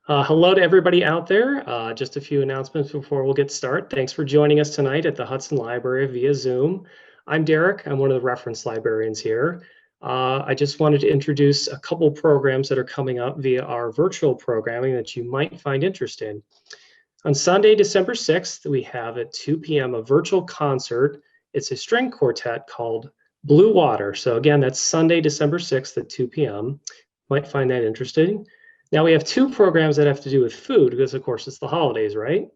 Hello to everybody out there. Just a few announcements before we'll get started. Thanks for joining us tonight at the Hudson Library via Zoom. I'm Derek. I'm one of the reference librarians here. I just wanted to introduce a couple programs that are coming up via our virtual programming that you might find interesting. On Sunday, December 6th, we have at 2 p.m. a virtual concert. It's a string quartet called Blue Water. So again, that's Sunday, December 6th at 2 p.m. Might find that interesting. Now we have two programs that have to do with food because of course it's the holidays, right?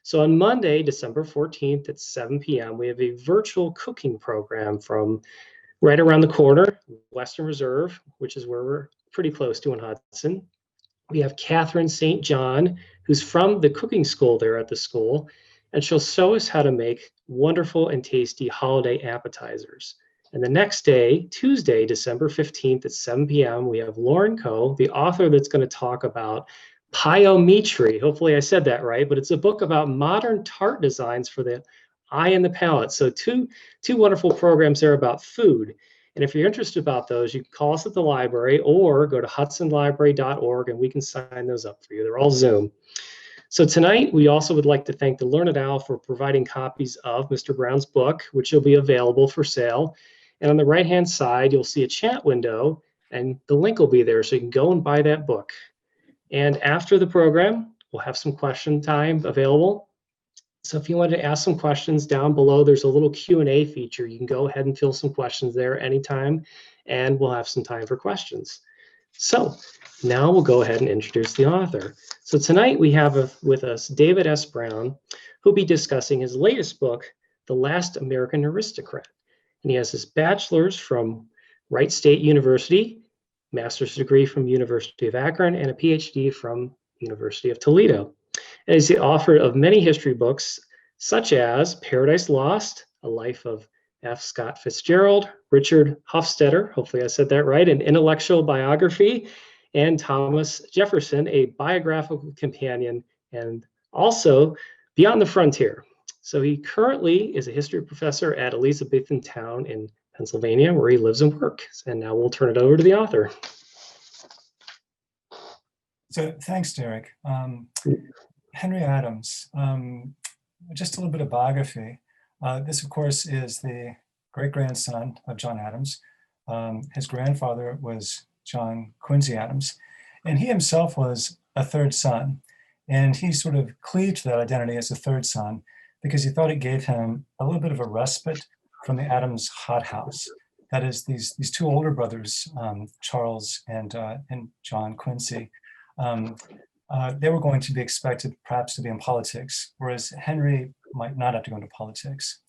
So on Monday, December 14th at 7 p.m., we have a virtual cooking program from right around the corner, Western Reserve, which is where we're pretty close to in Hudson. We have Catherine St. John, who's from the cooking school there at the school, and she'll show us how to make wonderful and tasty holiday appetizers. And the next day, Tuesday, December 15th at 7 p.m., we have Lauren Coe, the author that's going to talk about Pyometry. Hopefully I said that right, but it's a book about modern tart designs for the eye and the palate. So two wonderful programs there about food. And if you're interested about those, you can call us at the library or go to hudsonlibrary.org and we can sign those up for you. They're all Zoom. So tonight, we also would like to thank the Learned Owl for providing copies of Mr. Brown's book, which will be available for sale. And on the right-hand side, you'll see a chat window, and the link will be there, so you can go and buy that book. And after the program, we'll have some question time available. So if you wanted to ask some questions down below, there's a little Q&A feature. You can go ahead and fill some questions there anytime, and we'll have some time for questions. So now we'll go ahead and introduce the author. So tonight we have with us David S. Brown, who'll be discussing his latest book, The Last American Aristocrat. And he has his bachelor's from Wright State University, master's degree from University of Akron, and a PhD from University of Toledo. And he's the author of many history books, such as Paradise Lost, A Life of F. Scott Fitzgerald, Richard Hofstadter, hopefully I said that right, an intellectual biography, and Thomas Jefferson, a biographical companion, and also Beyond the Frontier. So he currently is a history professor at Elizabethtown in Pennsylvania, where he lives and works. And now we'll turn it over to the author. So thanks, Derek. Henry Adams, just a little bit of biography. This, of course, is the great-grandson of John Adams. His grandfather was John Quincy Adams, and he himself was a third son. And he sort of cleaved to that identity as a third son because he thought it gave him a little bit of a respite from the Adams hothouse. That is, these two older brothers, Charles and John Quincy, they were going to be expected perhaps to be in politics, whereas Henry might not have to go into politics.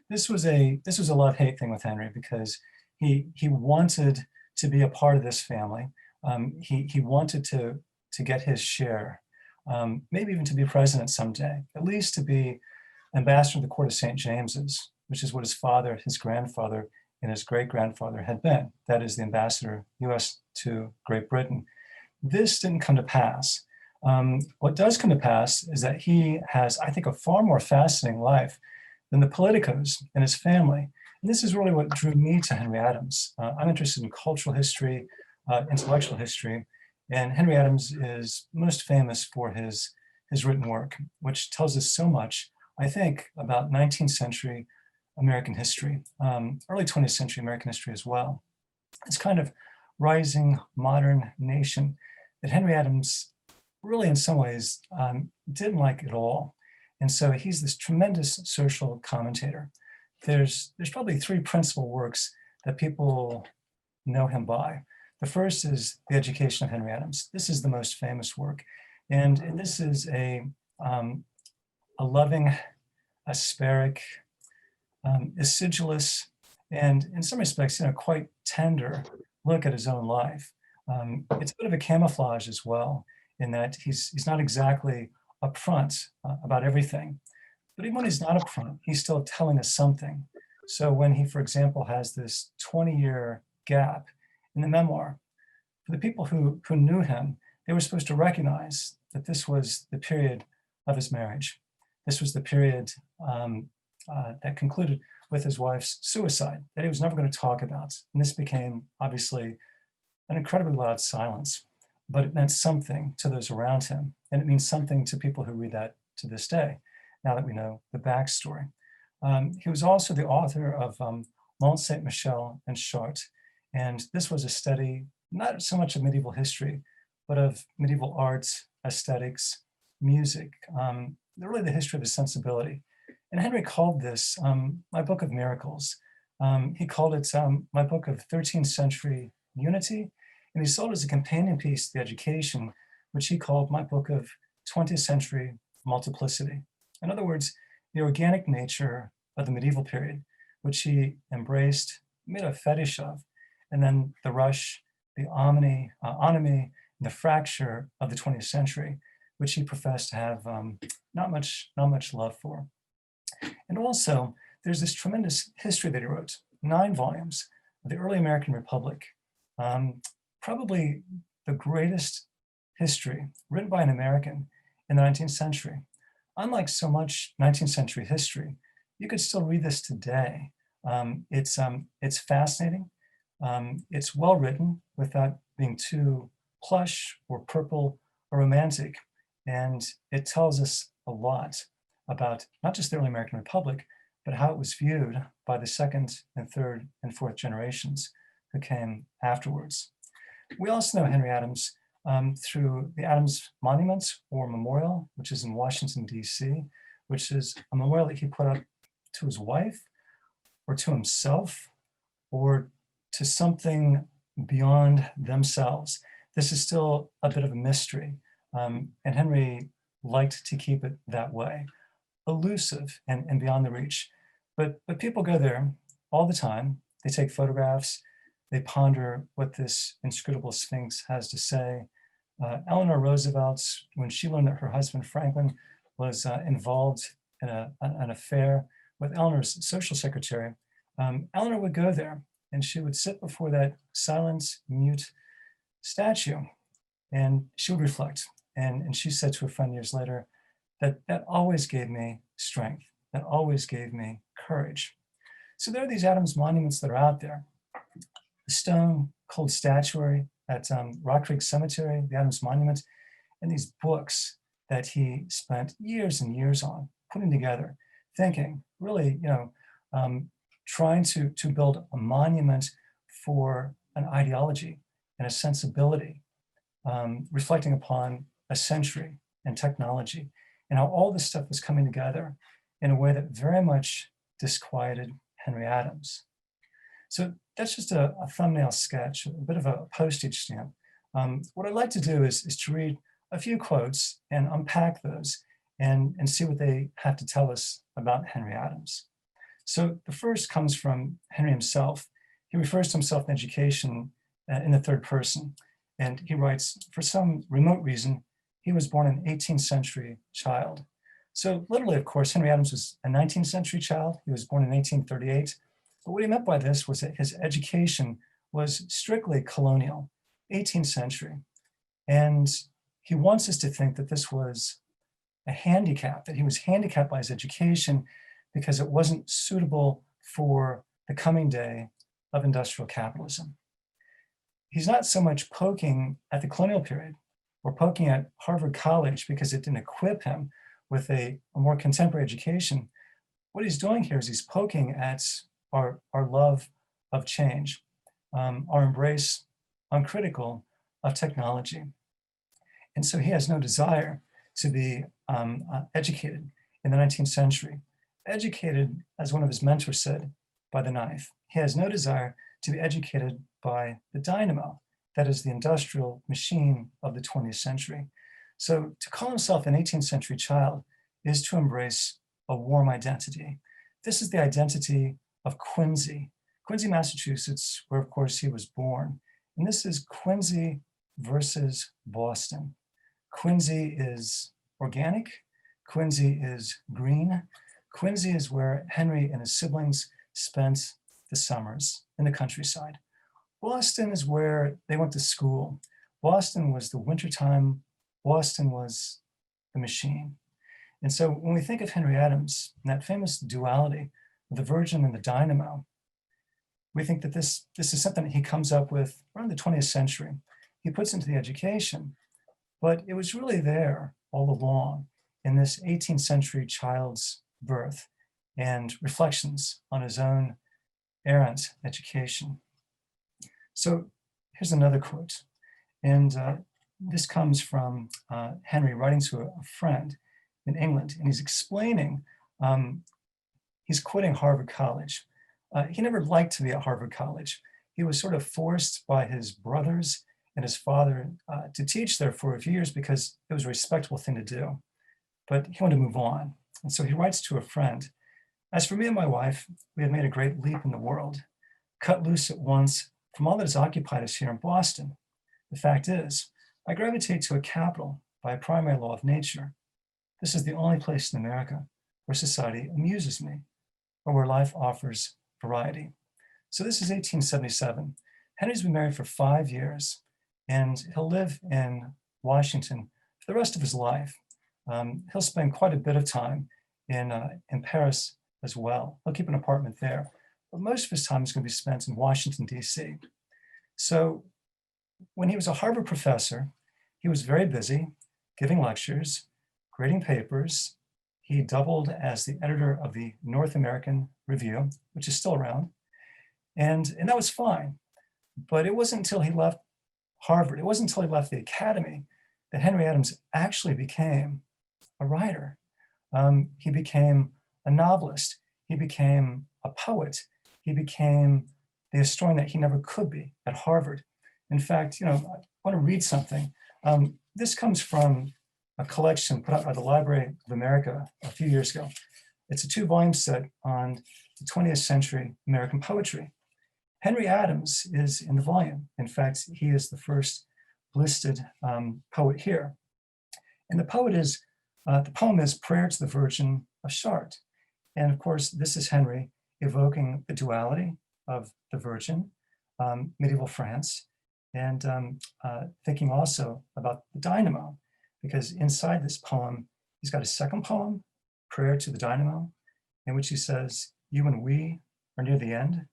This was a love-hate thing with Henry because he wanted to be a part of this family. He wanted to get his share, maybe even to be president someday, at least to be ambassador to the court of St. James's, which is what his father, his grandfather, and his great-grandfather had been. That is the ambassador, U.S. to Great Britain. This didn't come to pass. What does come to pass is that he has, I think, a far more fascinating life than the politicos and his family. And this is really what drew me to Henry Adams. I'm interested in cultural history, intellectual history, and Henry Adams is most famous for his written work, which tells us so much, I think, about 19th century American history, early 20th century American history as well. This kind of rising modern nation that Henry Adams really in some ways didn't like at all. And so he's this tremendous social commentator. There's probably three principal works that people know him by. The first is The Education of Henry Adams. This is the most famous work. And this is a loving, asperic, acidulous, and in some respects, quite tender look at his own life. It's a bit of a camouflage as well, in that he's not exactly upfront about everything. But even when he's not upfront, he's still telling us something. So when he, for example, has this 20-year gap in the memoir, for the people who knew him, they were supposed to recognize that this was the period of his marriage. This was the period that concluded with his wife's suicide, that he was never going to talk about. And this became, obviously, an incredibly loud silence. but it meant something to those around him. And it means something to people who read that to this day, now that we know the backstory. He was also the author of Mont Saint-Michel and Chartres. And this was a study, not so much of medieval history, but of medieval arts, aesthetics, music, really the history of the sensibility. And Henry called this my book of miracles. He called it my book of 13th century unity. And he sold it as a companion piece to the education, which he called my book of 20th century multiplicity. In other words, the organic nature of the medieval period, which he embraced, made a fetish of, and then the rush, the anomie, and the fracture of the 20th century, which he professed to have not much love for. And also, there's this tremendous history that he wrote, 9 volumes of the early American Republic, probably the greatest history written by an American in the 19th century. Unlike so much 19th century history, you could still read this today. It's fascinating. It's well written without being too plush or purple or romantic. And it tells us a lot about not just the early American Republic, but how it was viewed by the second and third and fourth generations who came afterwards. We also know Henry Adams through the Adams Monument or Memorial, which is in Washington, D.C., which is a memorial that he put up to his wife or to himself or to something beyond themselves. This is still a bit of a mystery. And Henry liked to keep it that way, elusive and beyond the reach. But people go there all the time. They take photographs. They ponder what this inscrutable sphinx has to say. Eleanor Roosevelt, when she learned that her husband Franklin was involved in an affair with Eleanor's social secretary, Eleanor would go there and she would sit before that silent, mute statue and she would reflect. And she said to a friend years later that always gave me strength, that always gave me courage. So there are these Adams monuments that are out there. The stone cold statuary at Rock Creek Cemetery, the Adams Monument, and these books that he spent years and years on putting together, thinking, really, trying to build a monument for an ideology and a sensibility, reflecting upon a century and technology, and how all this stuff was coming together in a way that very much disquieted Henry Adams. So that's just a thumbnail sketch, a bit of a postage stamp. What I'd like to do is to read a few quotes and unpack those and see what they have to tell us about Henry Adams. So the first comes from Henry himself. He refers to himself in education in the third person. And he writes, for some remote reason, he was born an 18th century child. So literally, of course, Henry Adams was a 19th century child. He was born in 1838. But what he meant by this was that his education was strictly colonial, 18th century. And he wants us to think that this was a handicap, that he was handicapped by his education because it wasn't suitable for the coming day of industrial capitalism. He's not so much poking at the colonial period or poking at Harvard College because it didn't equip him with a more contemporary education. What he's doing here is he's poking at our love of change, our embrace uncritical of technology. And so he has no desire to be educated in the 19th century, educated, as one of his mentors said, by the knife. He has no desire to be educated by the dynamo, that is the industrial machine of the 20th century. So to call himself an 18th century child is to embrace a warm identity. This is the identity of Quincy, Massachusetts, where of course he was born. And this is Quincy versus Boston. Quincy is organic, Quincy is green. Quincy is where Henry and his siblings spent the summers in the countryside. Boston is where they went to school. Boston was the wintertime. Boston was the machine. And so when we think of Henry Adams and that famous duality of the Virgin and the dynamo, we think that this is something that he comes up with around the 20th century. he puts into the education, but it was really there all along in this 18th century child's birth and reflections on his own errant education. So here's another quote, and this comes from Henry writing to a friend in England, and he's explaining, he's quoting Harvard College. He never liked to be at Harvard College. He was sort of forced by his brothers and his father to teach there for a few years because it was a respectable thing to do. But he wanted to move on. And so he writes to a friend, "As for me and my wife, we have made a great leap in the world, cut loose at once from all that has occupied us here in Boston. The fact is, I gravitate to a capital by a primary law of nature. This is the only place in America where society amuses me, or where life offers variety." So this is 1877. Henry's been married for 5 years, and he'll live in Washington for the rest of his life. He'll spend quite a bit of time in Paris as well. He'll keep an apartment there, but most of his time is going to be spent in Washington, D.C. So when he was a Harvard professor, he was very busy giving lectures, grading papers. He doubled as the editor of the North American Review, which is still around, and that was fine. But it wasn't until he left Harvard, it wasn't until he left the academy that Henry Adams actually became a writer. He became a novelist. He became a poet. He became the historian that he never could be at Harvard. In fact, I want to read something. This comes from a collection put out by the Library of America a few years ago. It's a 2-volume set on the 20th century American poetry. Henry Adams is in the volume. In fact, he is the first listed poet here. And the poem is Prayer to the Virgin of Chartres. And of course, this is Henry evoking the duality of the Virgin, medieval France, and thinking also about the dynamo, because inside this poem, he's got a second poem, Prayer to the Dynamo, in which he says, "You and we are near the end.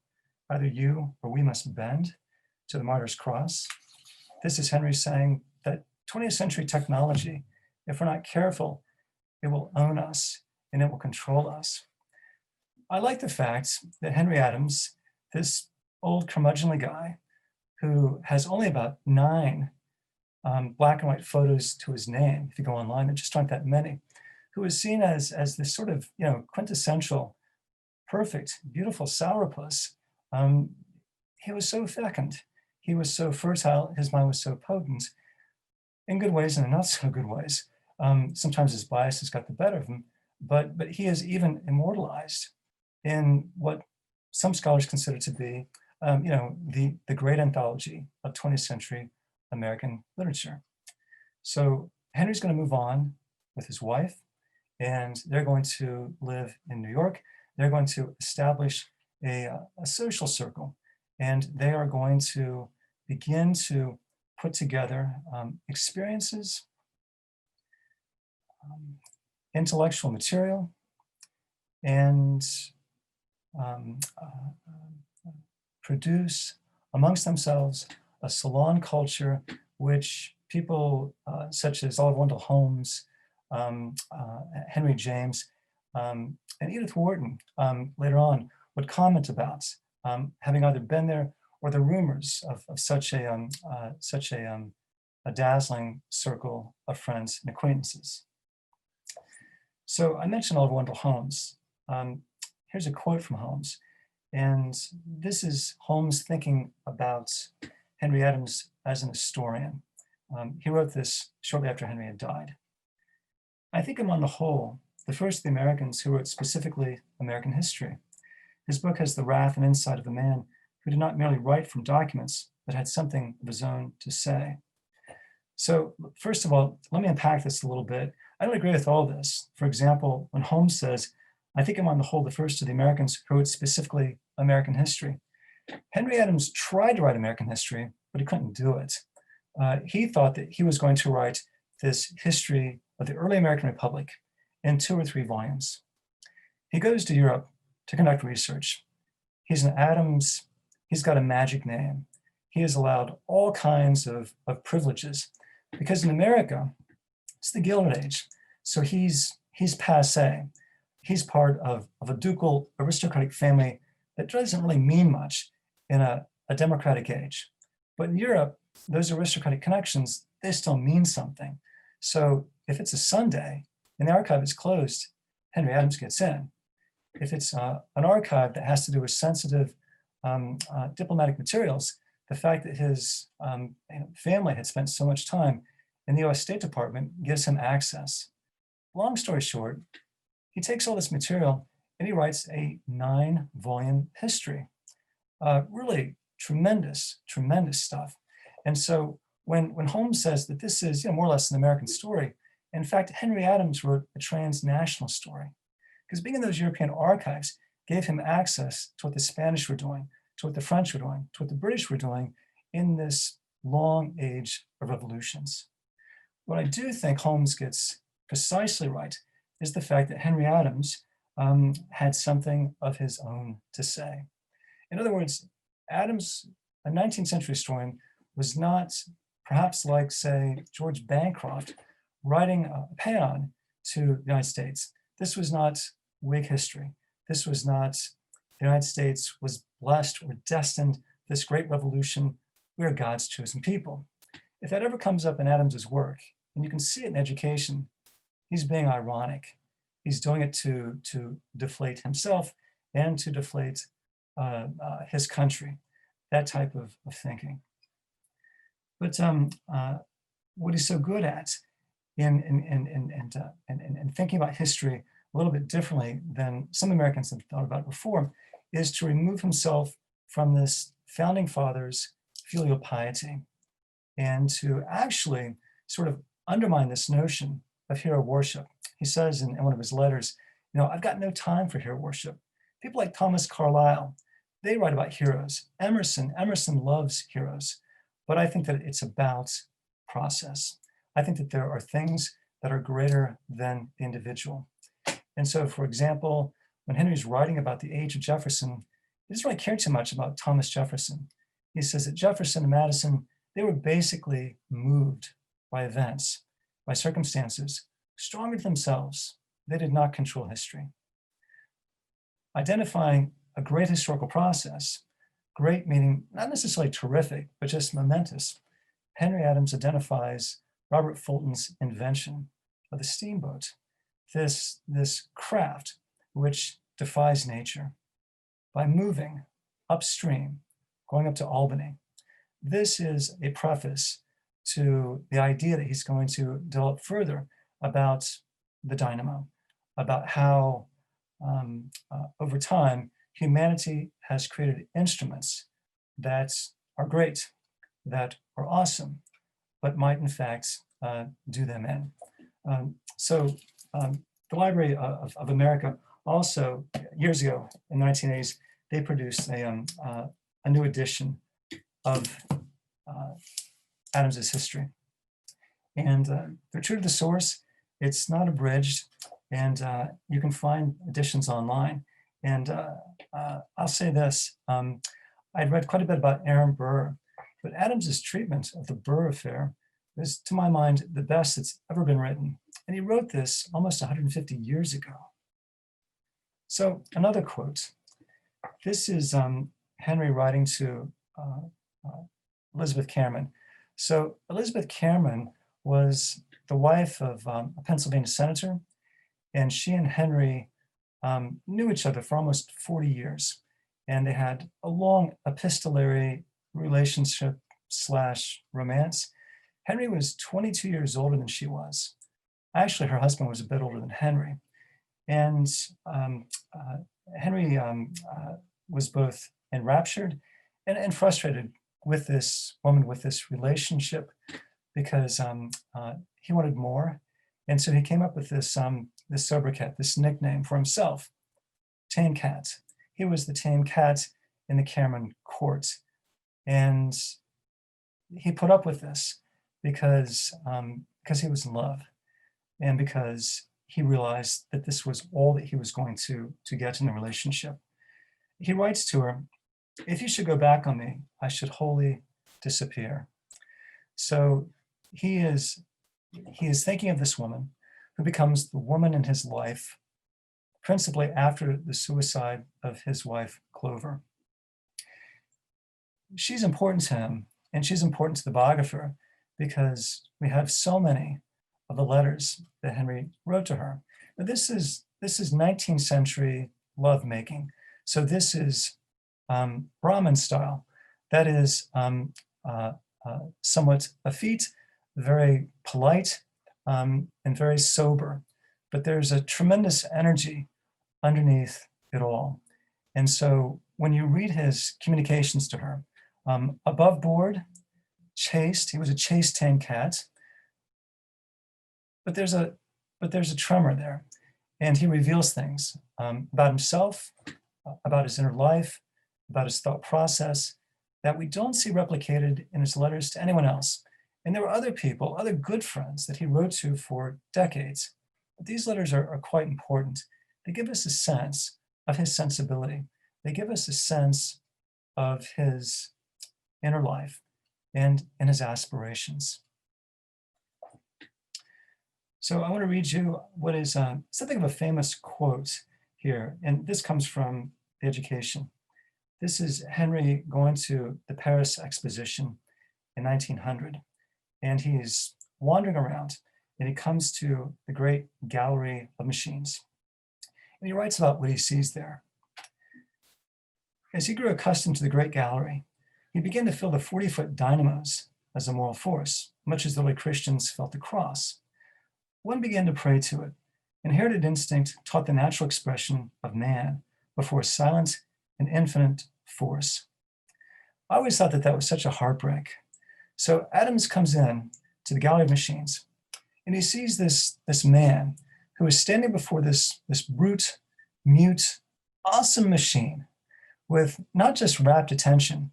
Either you or we must bend to the martyr's cross." This is Henry saying that 20th century technology, if we're not careful, it will own us and it will control us. I like the fact that Henry Adams, this old curmudgeonly guy who has only about 9 black and white photos to his name, if you go online, there just aren't that many, who is seen as this sort of quintessential, perfect, beautiful sourpuss. He was so fecund. He was so fertile. His mind was so potent, in good ways and in not so good ways. Sometimes his bias has got the better of him, but he is even immortalized in what some scholars consider to be, the great anthology of 20th century American literature. So Henry's going to move on with his wife, and they're going to live in New York. They're going to establish a social circle, and they are going to begin to put together experiences, intellectual material, and produce amongst themselves a salon culture which people such as Oliver Wendell Holmes, Henry James, and Edith Wharton later on would comment about, having either been there or the rumors of such a dazzling circle of friends and acquaintances. So I mentioned Oliver Wendell Holmes. Here's a quote from Holmes. And this is Holmes thinking about Henry Adams as an historian. He wrote this shortly after Henry had died. "I think him on the whole the first of the Americans who wrote specifically American history. His book has the wrath and insight of a man who did not merely write from documents, but had something of his own to say." So first of all, let me unpack this a little bit. I don't agree with all this. For example, when Holmes says, "I think I'm on the whole the first of the Americans who wrote specifically American history." Henry Adams tried to write American history, but he couldn't do it. He thought that he was going to write this history of the early American Republic in 2 or 3 volumes. He goes to Europe to conduct research. He's an Adams, he's got a magic name. he is allowed all kinds of privileges, because in America, it's the Gilded Age. So he's passé. He's part of a ducal aristocratic family that doesn't really mean much in a democratic age. But in Europe, those aristocratic connections, they still mean something. So if it's a Sunday and the archive is closed, Henry Adams gets in. If it's an archive that has to do with sensitive diplomatic materials, the fact that his family had spent so much time in the US State Department gives him access. Long story short, he takes all this material and he writes a 9-volume history. Really tremendous, tremendous stuff. And so when Holmes says that this is more or less an American story, in fact, Henry Adams wrote a transnational story, because being in those European archives gave him access to what the Spanish were doing, to what the French were doing, to what the British were doing in this long age of revolutions. What I do think Holmes gets precisely right is the fact that Henry Adams had something of his own to say. In other words, Adams, a 19th century historian, was not perhaps like, say, George Bancroft writing a paean to the United States. This was not Whig history. This was not the United States was blessed or destined this great revolution. We are God's chosen people. If that ever comes up in Adams's work, and you can see it in education, he's being ironic. He's doing it to deflate himself and to deflate his country, that type of thinking. But what he's so good at in thinking about history a little bit differently than some Americans have thought about before is to remove himself from this founding fathers' filial piety and to actually sort of undermine this notion of hero worship. He says in one of his letters, I've got no time for hero worship. People like Thomas Carlyle, they write about heroes. Emerson loves heroes, but I think that it's about process. I think that there are things that are greater than the individual. And so, for example, when Henry's writing about the age of Jefferson, he doesn't really care too much about Thomas Jefferson. He says that Jefferson and Madison, they were basically moved by events, by circumstances, stronger than themselves. They did not control history. Identifying a great historical process, great meaning not necessarily terrific, but just momentous, Henry Adams identifies Robert Fulton's invention of the steamboat, this craft which defies nature by moving upstream, going up to Albany. This is a preface to the idea that he's going to develop further about the dynamo, about how over time humanity has created instruments that are great, that are awesome, but might in fact do them in. The Library of America also, years ago in the 1980s, they produced a new edition of Adams's history. And they're true to the source. It's not abridged, and you can find editions online. And I'll say this, I'd read quite a bit about Aaron Burr, but Adams's treatment of the Burr Affair is, to my mind, the best that's ever been written. And he wrote this almost 150 years ago. So another quote. This is Henry writing to Elizabeth Cameron. So Elizabeth Cameron was the wife of a Pennsylvania senator, and she and Henry knew each other for almost 40 years. And they had a long epistolary relationship / romance. Henry was 22 years older than she was. Actually, her husband was a bit older than Henry. And Henry was both enraptured and frustrated with this woman, with this relationship, because he wanted more. And so he came up with this sobriquet, this nickname for himself, Tame Cat. He was the tame cat in the Cameron court. And he put up with this because he was in love, and because he realized that this was all that he was going to get in the relationship. He writes to her, "If you should go back on me, I should wholly disappear. So he is thinking of this woman who becomes the woman in his life, principally after the suicide of his wife, Clover. She's important to him, and she's important to the biographer because we have so many of the letters that Henry wrote to her. But this is 19th century lovemaking. So this is Brahmin style. That is somewhat effete, very polite, and very sober. But there's a tremendous energy underneath it all. And so when you read his communications to her, above board, chaste, he was a chaste tame cat, but there's a tremor there. And he reveals things about himself, about his inner life, about his thought process that we don't see replicated in his letters to anyone else. And there were other people, other good friends that he wrote to for decades. But these letters are quite important. They give us a sense of his sensibility. They give us a sense of his inner life and his aspirations. So I want to read you what is something of a famous quote here, and this comes from The Education. This is Henry going to the Paris Exposition in 1900, and he's wandering around, and he comes to the great gallery of machines. And he writes about what he sees there. As he grew accustomed to the great gallery, he began to feel the 40-foot dynamos as a moral force, much as the early Christians felt the cross. One began to pray to it. Inherited instinct taught the natural expression of man before silent and infinite force. I always thought that was such a heartbreak. So Adams comes in to the gallery of machines, and he sees this man who is standing before this brute, mute, awesome machine with not just rapt attention,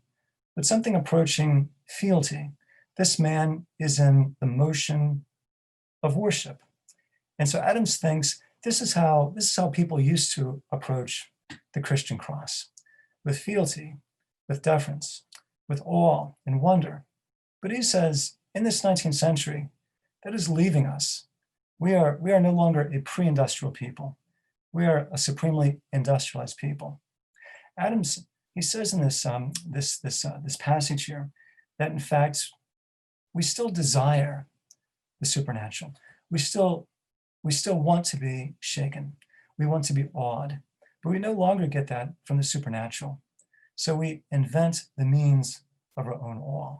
but something approaching fealty. This man is in the motion of worship. And so Adams thinks this is how people used to approach the Christian cross, with fealty, with deference, with awe and wonder. But he says, in this 19th century, that is leaving us. We are no longer a pre-industrial people. We are a supremely industrialized people. Adams, he says in this passage here that in fact we still desire the supernatural. We still want to be shaken. We want to be awed, but we no longer get that from the supernatural. So we invent the means of our own awe.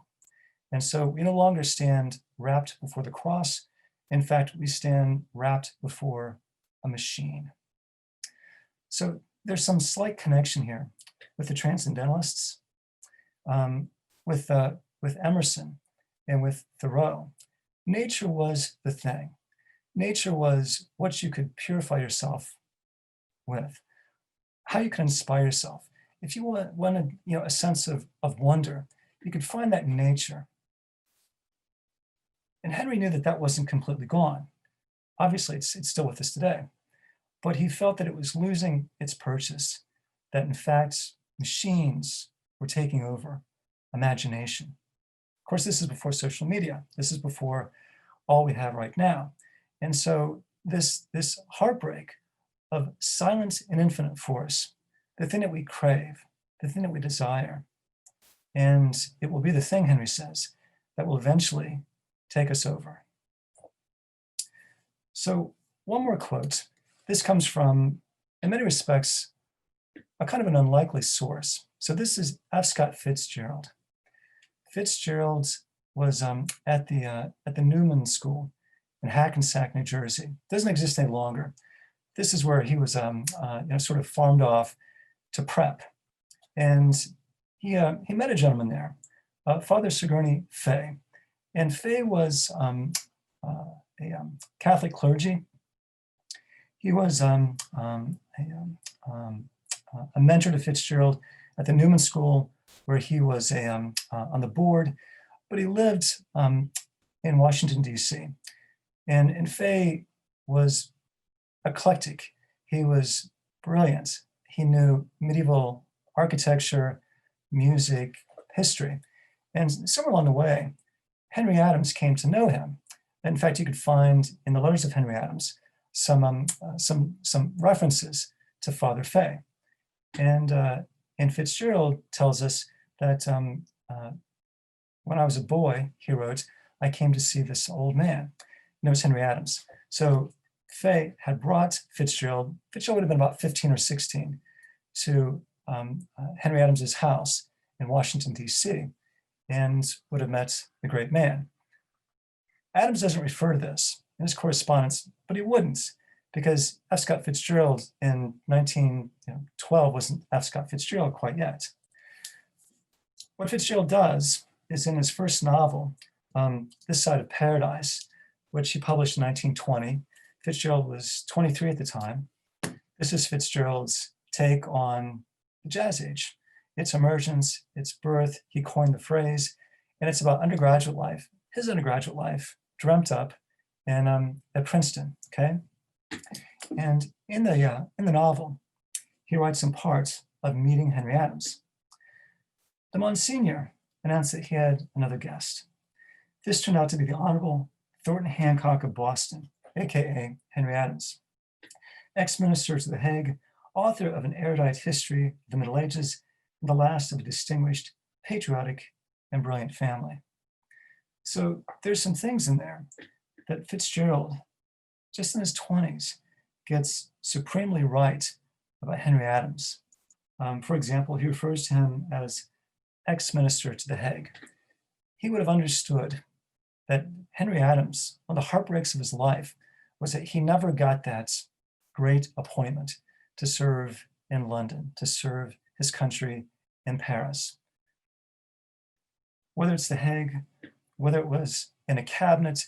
And so we no longer stand wrapped before the cross. In fact, we stand wrapped before a machine. So there's some slight connection here with the Transcendentalists, with Emerson and with Thoreau. Nature was the thing. Nature was what you could purify yourself with, how you could inspire yourself. If you wanted a sense of wonder, you could find that in nature. And Henry knew that wasn't completely gone. Obviously, it's still with us today. But he felt that it was losing its purchase, that in fact, machines were taking over imagination. Of course, this is before social media. This is before all we have right now. And so this heartbreak of silent and infinite force, the thing that we crave, the thing that we desire, and it will be the thing, Henry says, that will eventually take us over. So one more quote. This comes from, in many respects, a kind of an unlikely source. So this is F. Scott Fitzgerald. Fitzgerald was at the Newman School in Hackensack, New Jersey. Doesn't exist any longer. This is where he was sort of farmed off to prep. And he met a gentleman there, Father Sigourney Fay. And Fay was a Catholic clergy. He was a mentor to Fitzgerald at the Newman School, where he was on the board, but he lived in Washington, D.C. And Fay was eclectic. He was brilliant. He knew medieval architecture, music, history. And somewhere along the way, Henry Adams came to know him. In fact, you could find in the letters of Henry Adams some references to Father Fay. And Fitzgerald tells us that when I was a boy, he wrote, I came to see this old man. And it was Henry Adams. So Fay had brought Fitzgerald would have been about 15 or 16, to Henry Adams's house in Washington, D.C., and would have met the great man. Adams doesn't refer to this in his correspondence, but he wouldn't, because F. Scott Fitzgerald in 1912 wasn't F. Scott Fitzgerald quite yet. What Fitzgerald does is in his first novel, This Side of Paradise, which he published in 1920, Fitzgerald was 23 at the time. This is Fitzgerald's take on the Jazz Age, its emergence, its birth. He coined the phrase, and it's about undergraduate life, his undergraduate life, dreamt up in at Princeton. Okay, and in the novel, he writes in part of meeting Henry Adams. The Monsignor announced that he had another guest. This turned out to be the Honorable Thornton Hancock of Boston, aka Henry Adams, ex-minister to The Hague, author of an erudite history of the Middle Ages, and the last of a distinguished, patriotic, and brilliant family. So there's some things in there that Fitzgerald, just in his 20s, gets supremely right about Henry Adams. For example, he refers to him as ex-minister to The Hague. He would have understood that Henry Adams, one of the heartbreaks of his life, was that he never got that great appointment to serve in London, to serve his country in Paris. Whether it's The Hague, whether it was in a cabinet,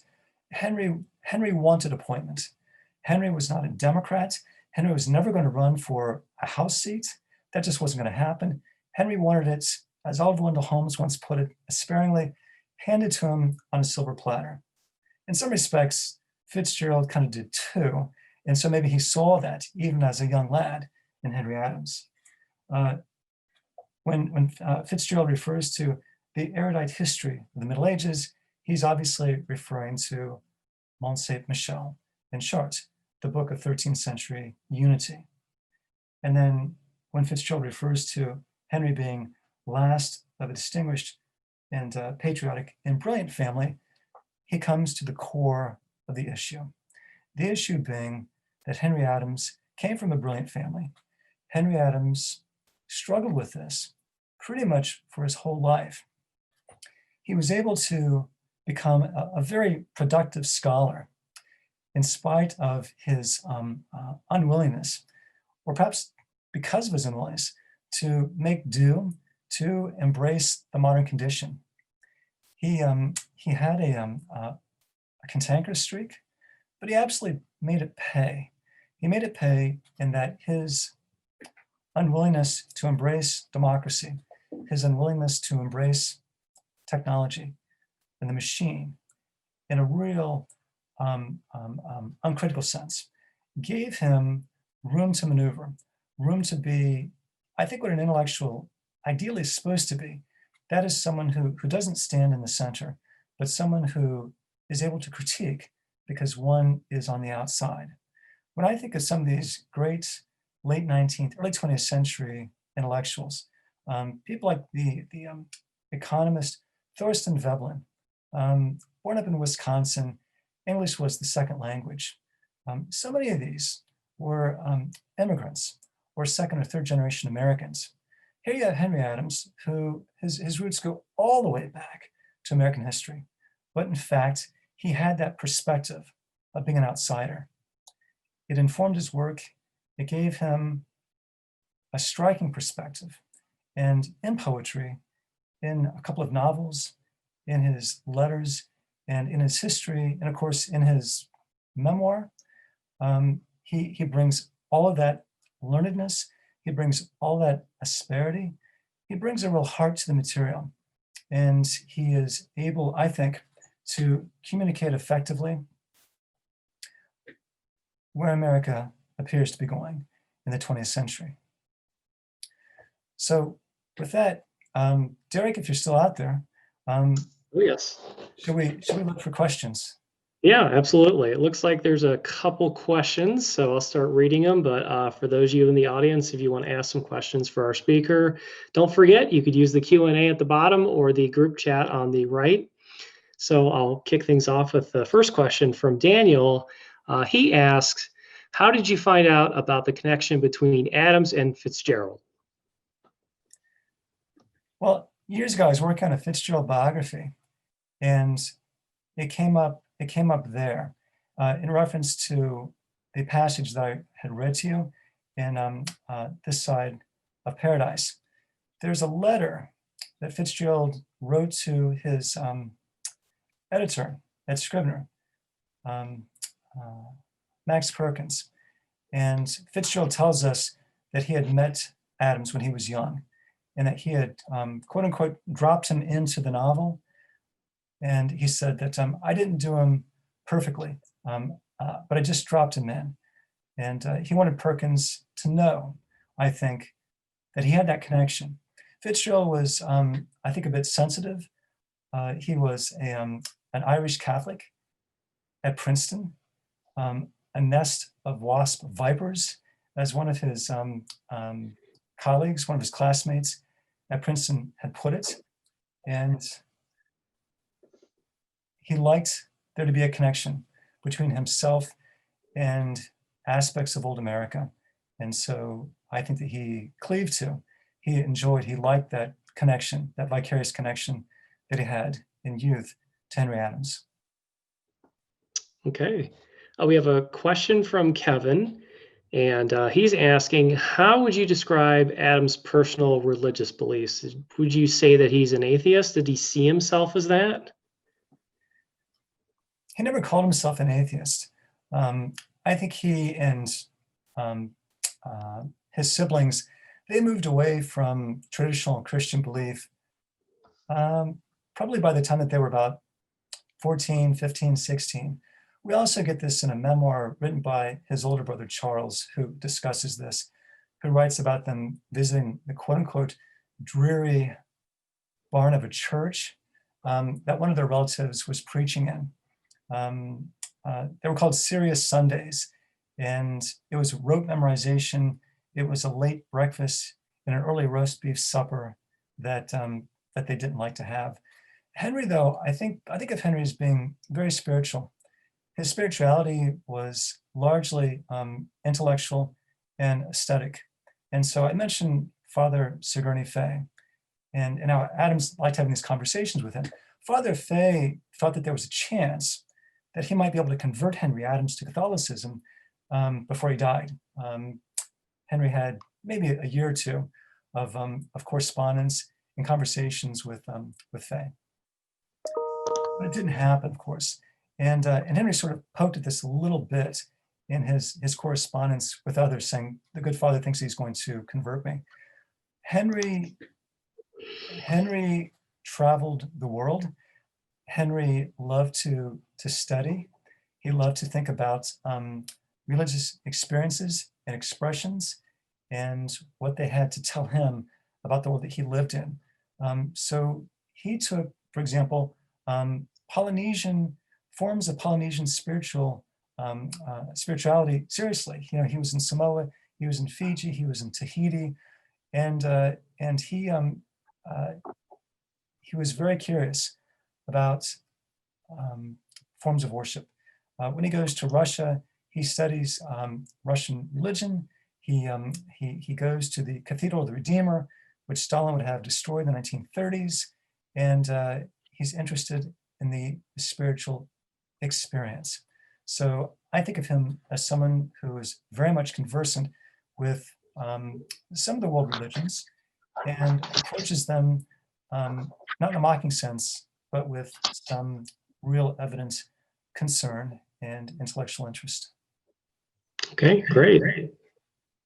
Henry wanted appointment. Henry was not a Democrat. Henry was never going to run for a House seat. That just wasn't going to happen. Henry wanted it, as Oliver Wendell Holmes once put it, sparingly handed to him on a silver platter. In some respects, Fitzgerald kind of did too. And so maybe he saw that even as a young lad in Henry Adams. When Fitzgerald refers to the erudite history of the Middle Ages, he's obviously referring to Mont Saint-Michel, in short, the book of 13th century unity. And then when Fitzgerald refers to Henry being last of a distinguished and patriotic and brilliant family, he comes to the core of the issue. The issue being that Henry Adams came from a brilliant family. Henry Adams struggled with this pretty much for his whole life. He was able to become a very productive scholar in spite of his unwillingness, or perhaps because of his unwillingness, to make do, to embrace the modern condition. He had a cantankerous streak, but he absolutely made it pay. He made it pay in that his unwillingness to embrace democracy, his unwillingness to embrace technology and the machine in a real uncritical sense, gave him room to maneuver, room to be, I think, what an intellectual ideally is supposed to be. That is someone who doesn't stand in the center, but someone who is able to critique because one is on the outside. When I think of some of these great late 19th, early 20th century intellectuals, people like the economist Thorstein Veblen, born up in Wisconsin, English was the second language. So many of these were immigrants or second or third generation Americans. Here you have Henry Adams, who his roots go all the way back to American history. But in fact, he had that perspective of being an outsider. It informed his work. It gave him a striking perspective. And in poetry, in a couple of novels, in his letters, and in his history, and of course, in his memoir, he brings all of that learnedness. He brings all that asperity. He brings a real heart to the material. And he is able, I think, to communicate effectively where America appears to be going in the 20th century. So with that, Derek, if you're still out there, Oh, yes. Should we look for questions? Yeah, absolutely. It looks like there's a couple questions, so I'll start reading them. But for those of you in the audience, if you want to ask some questions for our speaker, don't forget you could use the Q&A at the bottom or the group chat on the right. So I'll kick things off with the first question from Daniel. He asks, how did you find out about the connection between Adams and Fitzgerald? Well, years ago, I was working on a Fitzgerald biography, and it came up there in reference to the passage that I had read to you in This Side of Paradise. There's a letter that Fitzgerald wrote to his editor at Scribner, Max Perkins. And Fitzgerald tells us that he had met Adams when he was young, and that he had, quote unquote, dropped him into the novel. And he said that I didn't do him perfectly, but I just dropped him in. And he wanted Perkins to know, I think, that he had that connection. Fitzgerald was, I think, a bit sensitive. He was an Irish Catholic at Princeton, a nest of wasp vipers, as one of his colleagues, one of his classmates at Princeton had put it. And he liked there to be a connection between himself and aspects of old America. And so I think that he cleaved to, he enjoyed, he liked that connection, that vicarious connection that he had in youth to Henry Adams. Okay. We have a question from Kevin, and he's asking, how would you describe Adams' personal religious beliefs? Would you say that he's an atheist? Did he see himself as that? He never called himself an atheist. I think he and his siblings, they moved away from traditional Christian belief probably by the time that they were about 14, 15, 16. We also get this in a memoir written by his older brother, Charles, who discusses this, who writes about them visiting the quote unquote dreary barn of a church that one of their relatives was preaching in. They were called Serious Sundays, and it was rote memorization. It was a late breakfast and an early roast beef supper that that they didn't like to have. Henry, though, I think of Henry as being very spiritual. His spirituality was largely intellectual and aesthetic. And so I mentioned Father Sigourney Fay, and now Adams liked having these conversations with him. Father Fay thought that there was a chance that he might be able to convert Henry Adams to Catholicism before he died. Henry had maybe a year or two of correspondence and conversations with Fay. But it didn't happen, of course. And Henry sort of poked at this a little bit in his correspondence with others, saying, the good father thinks he's going to convert me. Henry traveled the world. Henry loved to study. He loved to think about religious experiences and expressions and what they had to tell him about the world that he lived in. So he took, for example, Polynesian forms of Polynesian spirituality seriously. You know, he was in Samoa, he was in Fiji, he was in Tahiti, and he was very curious about forms of worship. When he goes to Russia, he studies Russian religion. He goes to the Cathedral of the Redeemer, which Stalin would have destroyed in the 1930s, and he's interested in the spiritual experience. So I think of him as someone who is very much conversant with some of the world religions and approaches them not in a mocking sense, but with some real evident concern and intellectual interest. Okay, great.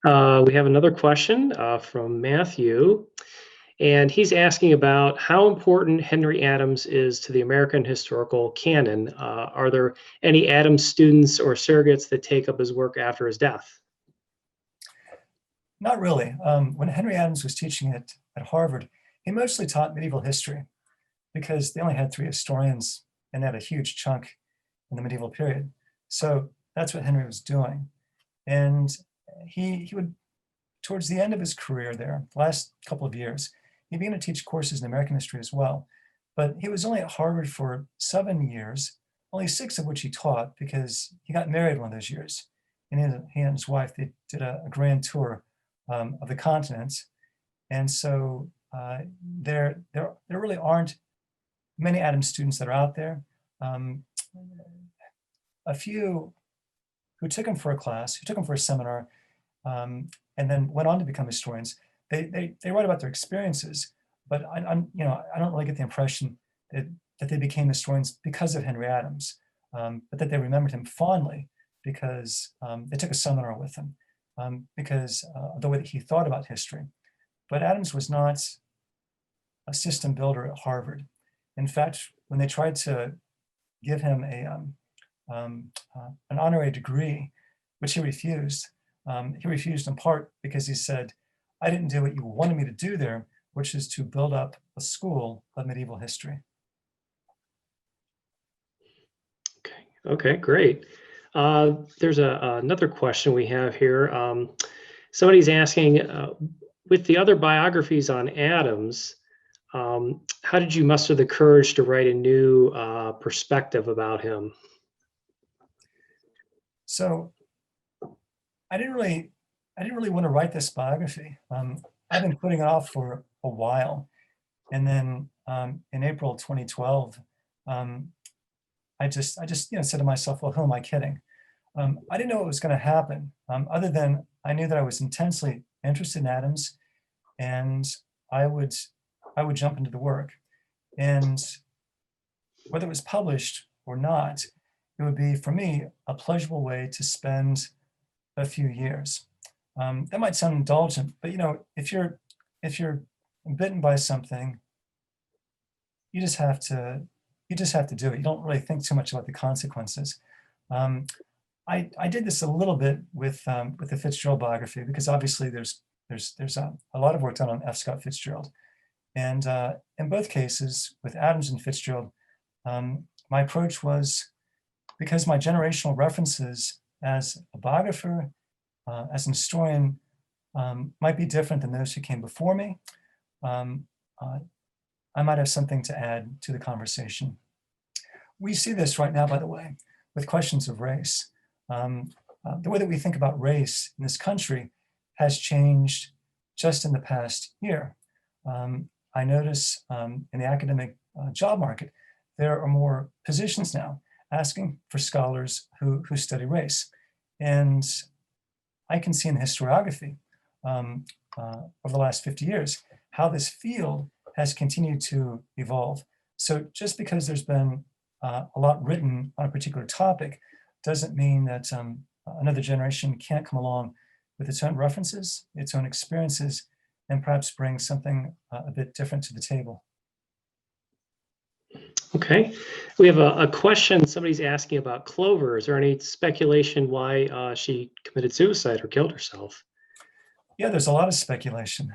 We have another question from Matthew, and he's asking about how important Henry Adams is to the American historical canon. Are there any Adams students or surrogates that take up his work after his death? Not really. When Henry Adams was teaching at Harvard, he mostly taught medieval history. because they only had 3 historians and they had a huge chunk in the medieval period. So that's what Henry was doing. And he would, towards the end of his career there, the last couple of years, he began to teach courses in American history as well. But he was only at Harvard for 7 years, only 6 of which he taught because he got married one of those years. And he and his wife, they did a grand tour of the continent. And so there really aren't many Adams students that are out there. A few who took him for a class, who took him for a seminar, and then went on to become historians, they write about their experiences, but I don't really get the impression that they became historians because of Henry Adams, but that they remembered him fondly because they took a seminar with him, because of the way that he thought about history. But Adams was not a system builder at Harvard. In fact, when they tried to give him an honorary degree, which he refused in part because he said, "I didn't do what you wanted me to do there, which is to build up a school of medieval history." Okay, great. There's another question we have here. Somebody's asking, with the other biographies on Adams, how did you muster the courage to write a new perspective about him? So I didn't really want to write this biography. I've been putting it off for a while. And then in April 2012, I just said to myself, well, who am I kidding? I didn't know what was going to happen, other than I knew that I was intensely interested in Adams, and I would jump into the work. And whether it was published or not, it would be, for me, a pleasurable way to spend a few years. That might sound indulgent, but if you're bitten by something, you just have to do it. You don't really think too much about the consequences. I did this a little bit with the Fitzgerald biography, because obviously there's a lot of work done on F. Scott Fitzgerald, and in both cases with Adams and Fitzgerald, my approach was, because my generational references as a biographer, as an historian, might be different than those who came before me, I might have something to add to the conversation. We see this right now, by the way, with questions of race. The way that we think about race in this country has changed just in the past year. I notice in the academic job market, there are more positions now asking for scholars who study race. And I can see in the historiography over the last 50 years how this field has continued to evolve. So just because there's been a lot written on a particular topic doesn't mean that another generation can't come along with its own references, its own experiences, and perhaps bring something a bit different to the table. Okay, we have a question. Somebody's asking about Clover. Is there any speculation why she committed suicide or killed herself? Yeah, there's a lot of speculation.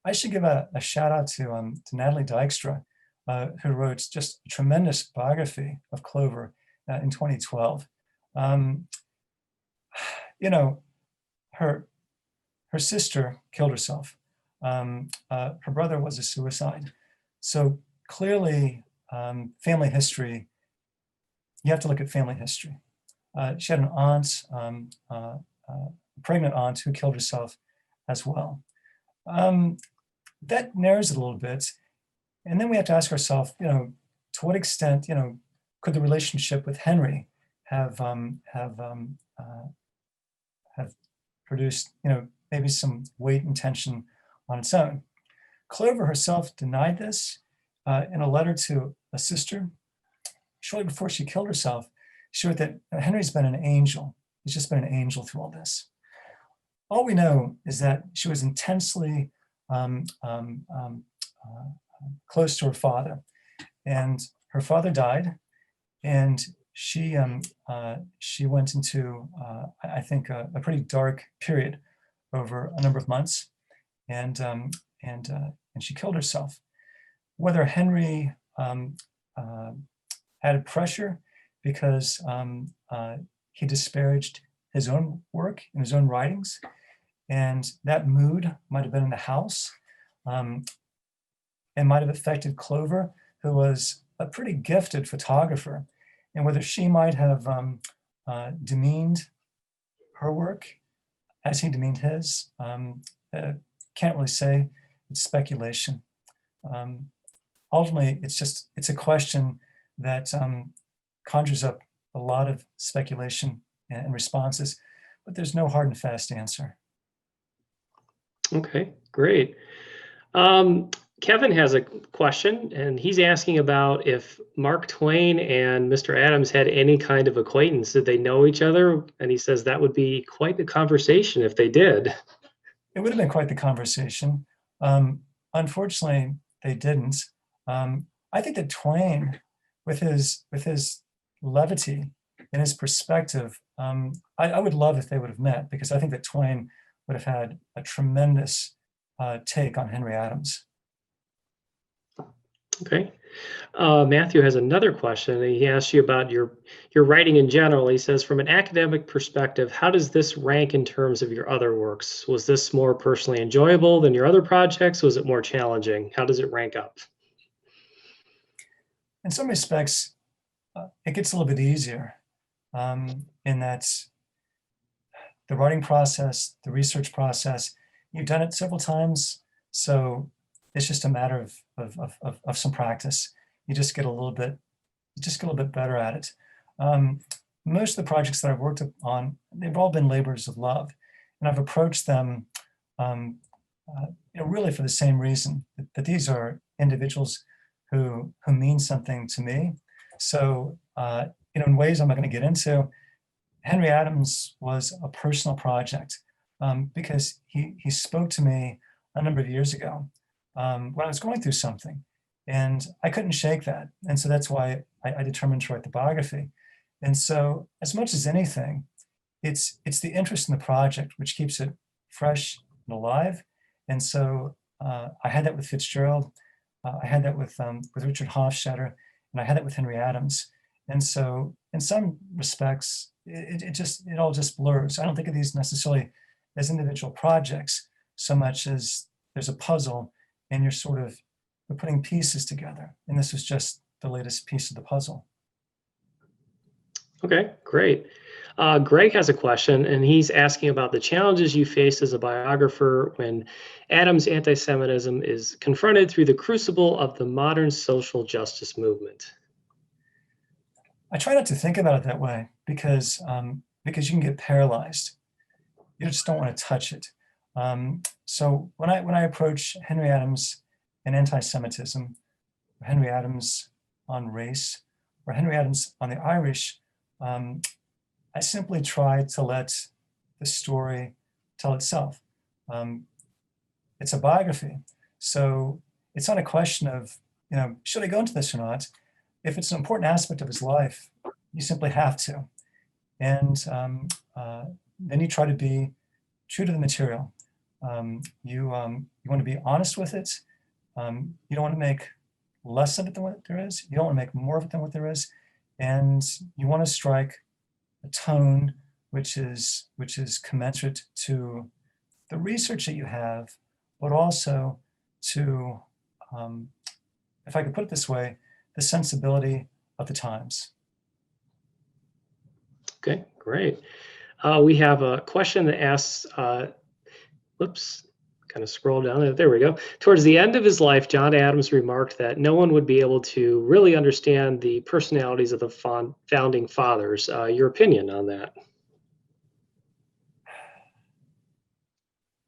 I should give a shout out to Natalie Dykstra, who wrote just a tremendous biography of Clover in 2012. Her sister killed herself. Her brother was a suicide. So clearly, family history, you have to look at family history. She had an aunt, a pregnant aunt, who killed herself as well. That narrows it a little bit. And then we have to ask ourselves, to what extent, could the relationship with Henry have produced, maybe some weight and tension on its own. Clover herself denied this in a letter to a sister. Shortly before she killed herself, she wrote that Henry's been an angel. He's just been an angel through all this. All we know is that she was intensely close to her father, and her father died, and she went into I think a pretty dark period over a number of months, and she killed herself. whether Henry added pressure because he disparaged his own work and his own writings, and that mood might have been in the house, and might have affected Clover, who was a pretty gifted photographer, and whether she might have demeaned her work as he demeaned his, can't really say. It's speculation. Ultimately, it's a question that conjures up a lot of speculation and responses, but there's no hard and fast answer. Okay, great. Kevin has a question, and he's asking about if Mark Twain and Mr. Adams had any kind of acquaintance. Did they know each other? And he says that would be quite the conversation if they did. It would have been quite the conversation. Unfortunately, they didn't. I think that Twain, with his levity and his perspective, I would love if they would have met, because I think that Twain would have had a tremendous take on Henry Adams. Okay. Matthew has another question. He asks you about your writing in general. He says, from an academic perspective, how does this rank in terms of your other works? Was this more personally enjoyable than your other projects? Was it more challenging? How does it rank up? In some respects, it gets a little bit easier in that the writing process, the research process, you've done it several times, so it's just a matter of some practice. You just get a little bit better at it. Most of the projects that I've worked on, they've all been labors of love, and I've approached them, really for the same reason, that these are individuals who mean something to me. So, in ways I'm not going to get into, Henry Adams was a personal project because he spoke to me a number of years ago when I was going through something, and I couldn't shake that. And so that's why I determined to write the biography. And so, as much as anything, it's the interest in the project which keeps it fresh and alive. And so I had that with Fitzgerald, I had that with Richard Hofstadter, and I had that with Henry Adams. And so, in some respects, it all just blurs. I don't think of these necessarily as individual projects so much as there's a puzzle, and we're putting pieces together. And this was just the latest piece of the puzzle. Okay, great. Greg has a question, and he's asking about the challenges you face as a biographer when Adams' anti-Semitism is confronted through the crucible of the modern social justice movement. I try not to think about it that way because you can get paralyzed. You just don't want to touch it. So when I approach Henry Adams and anti-Semitism, or Henry Adams on race, or Henry Adams on the Irish, I simply try to let the story tell itself. It's a biography, so it's not a question of, should I go into this or not? If it's an important aspect of his life, you simply have to. And then you try to be true to the material. You want to be honest with it. You don't want to make less of it than what there is. You don't want to make more of it than what there is. And you want to strike a tone which is commensurate to the research that you have, but also to, if I could put it this way, the sensibility of the times. Okay, great. We have a question that asks, whoops, kind of scroll down. There we go. Towards the end of his life, John Adams remarked that no one would be able to really understand the personalities of the founding fathers. Your opinion on that?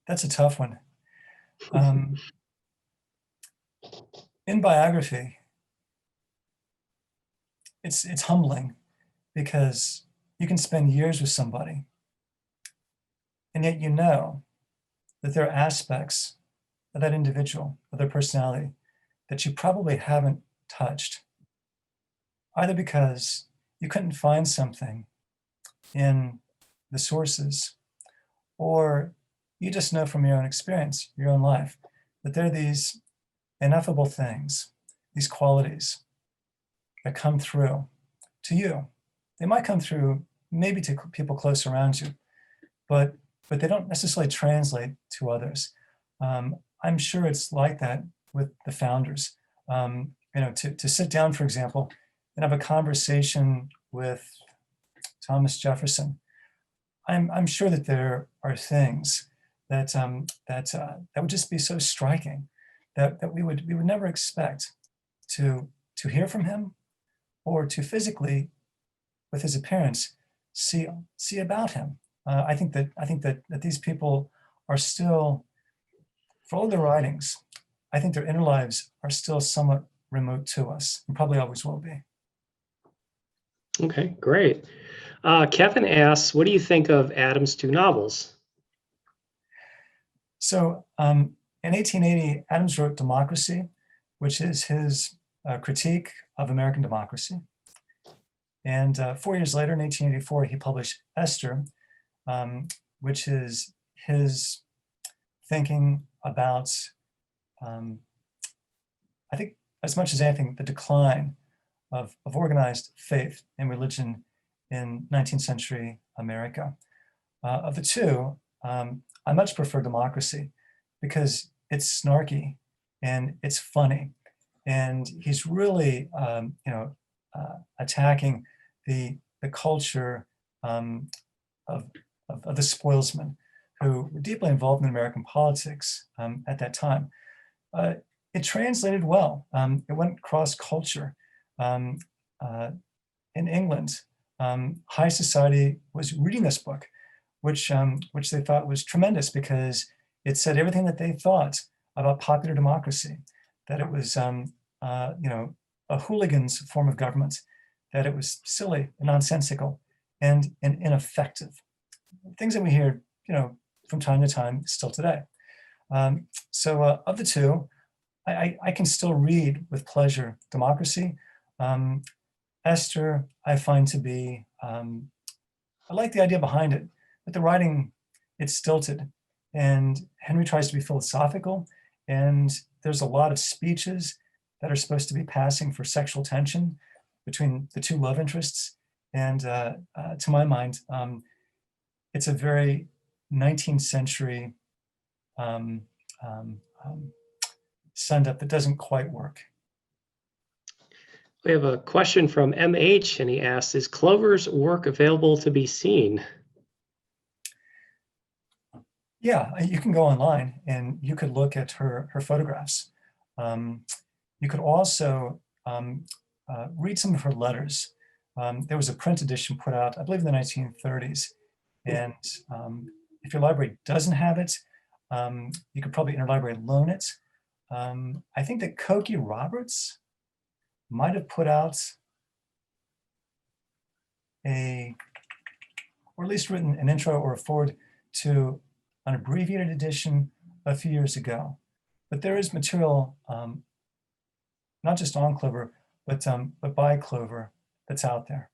That's a tough one. In biography, it's humbling because you can spend years with somebody, and yet you know that there are aspects of that individual, of their personality, that you probably haven't touched, either because you couldn't find something in the sources, or you just know from your own experience, your own life, that there are these ineffable things these qualities that come through to you. They might come through maybe to people close around you, but they don't necessarily translate to others. I'm sure it's like that with the founders. To sit down, for example, and have a conversation with Thomas Jefferson, I'm sure that there are things that would just be so striking that we would never expect to hear from him, or to physically, with his appearance, see about him. I think that these people are still, for all their writings, I think their inner lives are still somewhat remote to us, and probably always will be. Okay, great. Kevin asks, what do you think of Adams' two novels? So in 1880, Adams wrote Democracy, which is his critique of American democracy. And 4 years later, in 1884, he published Esther, which is his thinking about, I think, as much as anything, the decline of organized faith and religion in 19th century America. Of the two, I much prefer Democracy because it's snarky and it's funny, and he's really, attacking the culture of the spoilsmen, who were deeply involved in American politics at that time. It translated well. It went cross-culture. In England, high society was reading this book, which they thought was tremendous because it said everything that they thought about popular democracy, that it was a hooligan's form of government, that it was silly and nonsensical and ineffective. Things that we hear, from time to time still today. So of the two, I can still read with pleasure Democracy. Esther, I find to be, I like the idea behind it, but the writing, it's stilted. And Henry tries to be philosophical, and there's a lot of speeches that are supposed to be passing for sexual tension between the two love interests. And to my mind, it's a very 19th century send up that doesn't quite work. We have a question from MH, and he asks, is Clover's work available to be seen? Yeah, you can go online and you could look at her photographs. You could also read some of her letters. There was a print edition put out, I believe, in the 1930s. And if your library doesn't have it, you could probably interlibrary loan it. I think that Cokie Roberts might have put out or at least written an intro or a foreword to an abbreviated edition a few years ago. But there is material, not just on Clover, but by Clover that's out there.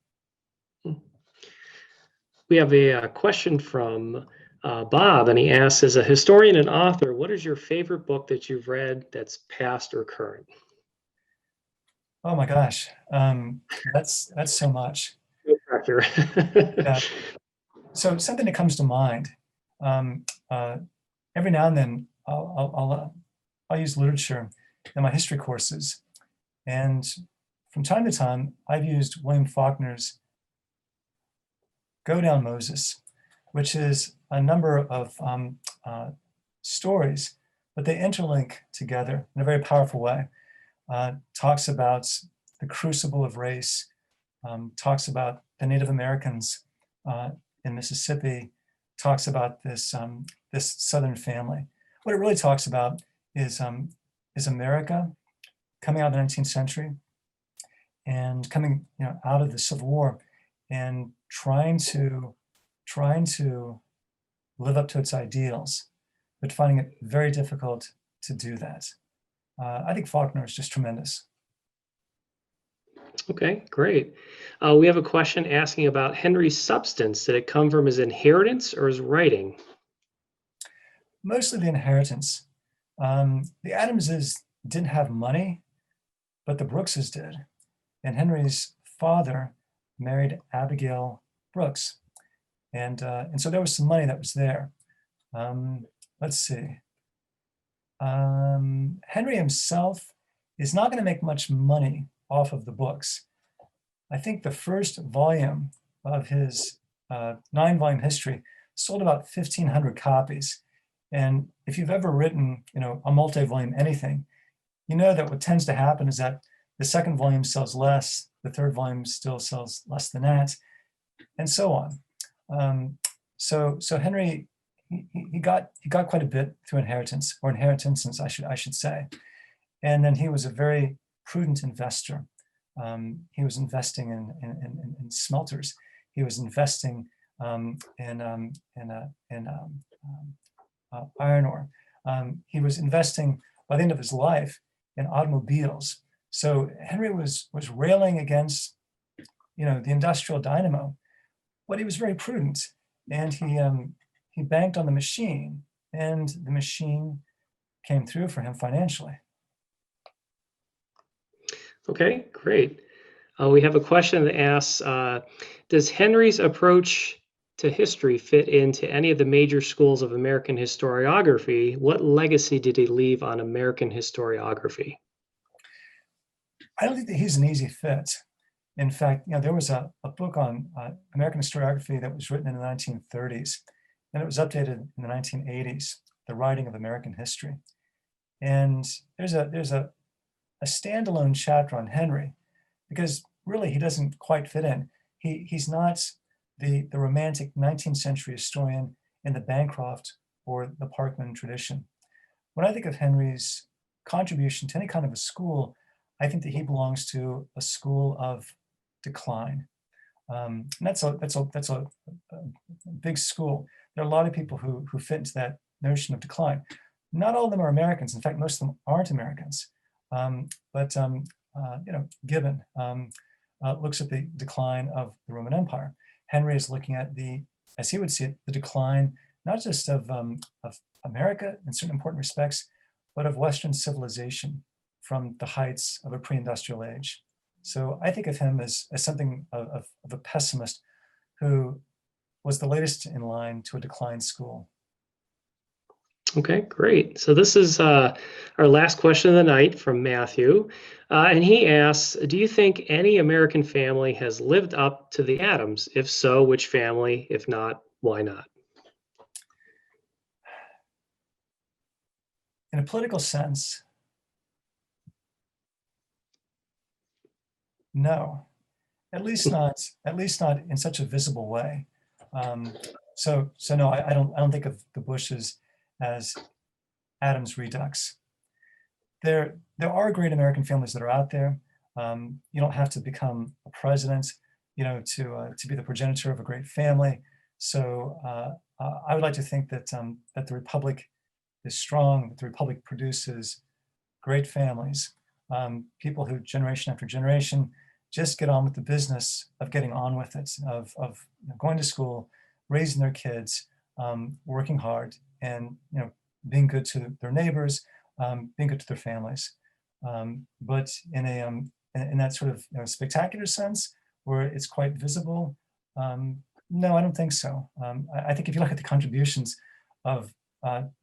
We have a question from Bob, and he asks, as a historian and author, what is your favorite book that you've read that's past or current? Oh my gosh, that's so much. Yeah. So something that comes to mind, every now and then I'll use literature in my history courses, and from time to time I've used William Faulkner's Go Down Moses, which is a number of stories, but they interlink together in a very powerful way. Talks about the crucible of race, talks about the Native Americans in Mississippi, talks about this Southern family. What it really talks about is America coming out of the 19th century and coming out of the Civil War and trying to live up to its ideals, but finding it very difficult to do that. I think Faulkner is just tremendous. Okay, great. We have a question asking about Henry's substance. Did it come from his inheritance or his writing? Mostly the inheritance. The Adamses didn't have money, but the Brookses did. And Henry's father married Abigail Brooks. And so there was some money that was there. Let's see. Henry himself is not going to make much money off of the books. I think the first volume of his 9-volume history sold about 1,500 copies. And if you've ever written, a multi-volume anything, you know that what tends to happen is that the second volume sells less, the third volume still sells less than that, and so on. So Henry, he got quite a bit through inheritances, I should say. And then he was a very prudent investor. He was investing in smelters. He was investing in iron ore. He was investing by the end of his life in automobiles. So Henry was railing against, the industrial dynamo, but he was very prudent, and he banked on the machine, and the machine came through for him financially. Okay, great. We have a question that asks, does Henry's approach to history fit into any of the major schools of American historiography? What legacy did he leave on American historiography? I don't think that he's an easy fit. In fact, there was a book on American historiography that was written in the 1930s, and it was updated in the 1980s, The Writing of American History. And there's a standalone chapter on Henry, because really he doesn't quite fit in. He's not the romantic 19th century historian in the Bancroft or the Parkman tradition. When I think of Henry's contribution to any kind of a school, I think that he belongs to a school of decline. And that's a big school. There are a lot of people who fit into that notion of decline. Not all of them are Americans. In fact, most of them aren't Americans. But Gibbon looks at the decline of the Roman Empire. Henry is looking at as he would see it, the decline, not just of America in certain important respects, but of Western civilization from the heights of a pre-industrial age. So I think of him as something of a pessimist who was the latest in line to a decline school. Okay, great. So this is our last question of the night from Matthew. And he asks, do you think any American family has lived up to the Adams? If so, which family? If not, why not? In a political sense, no. At least not in such a visible way. So no, I don't think of the Bushes as Adams redux. There are great American families that are out there. You don't have to become a president, to be the progenitor of a great family. So I would like to think that that the Republic is strong, that the Republic produces great families, people who generation after generation just get on with the business of getting on with it, of going to school, raising their kids, working hard, and being good to their neighbors, being good to their families. But in that sort of spectacular sense, where it's quite visible, no, I don't think so. I think if you look at the contributions of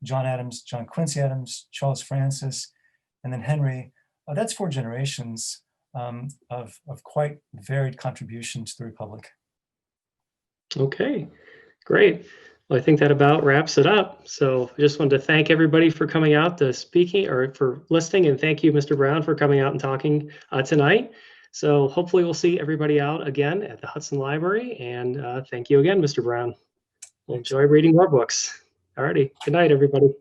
John Adams, John Quincy Adams, Charles Francis, and then Henry, that's 4 generations of quite varied contribution to the Republic. Okay, great. Well, I think that about wraps it up. So I just wanted to thank everybody for coming out to speaking or for listening, and thank you, Mr. Brown, for coming out and talking tonight. So hopefully we'll see everybody out again at the Hudson Library, and thank you again, Mr. Brown. We'll enjoy reading more books. All righty, good night, everybody.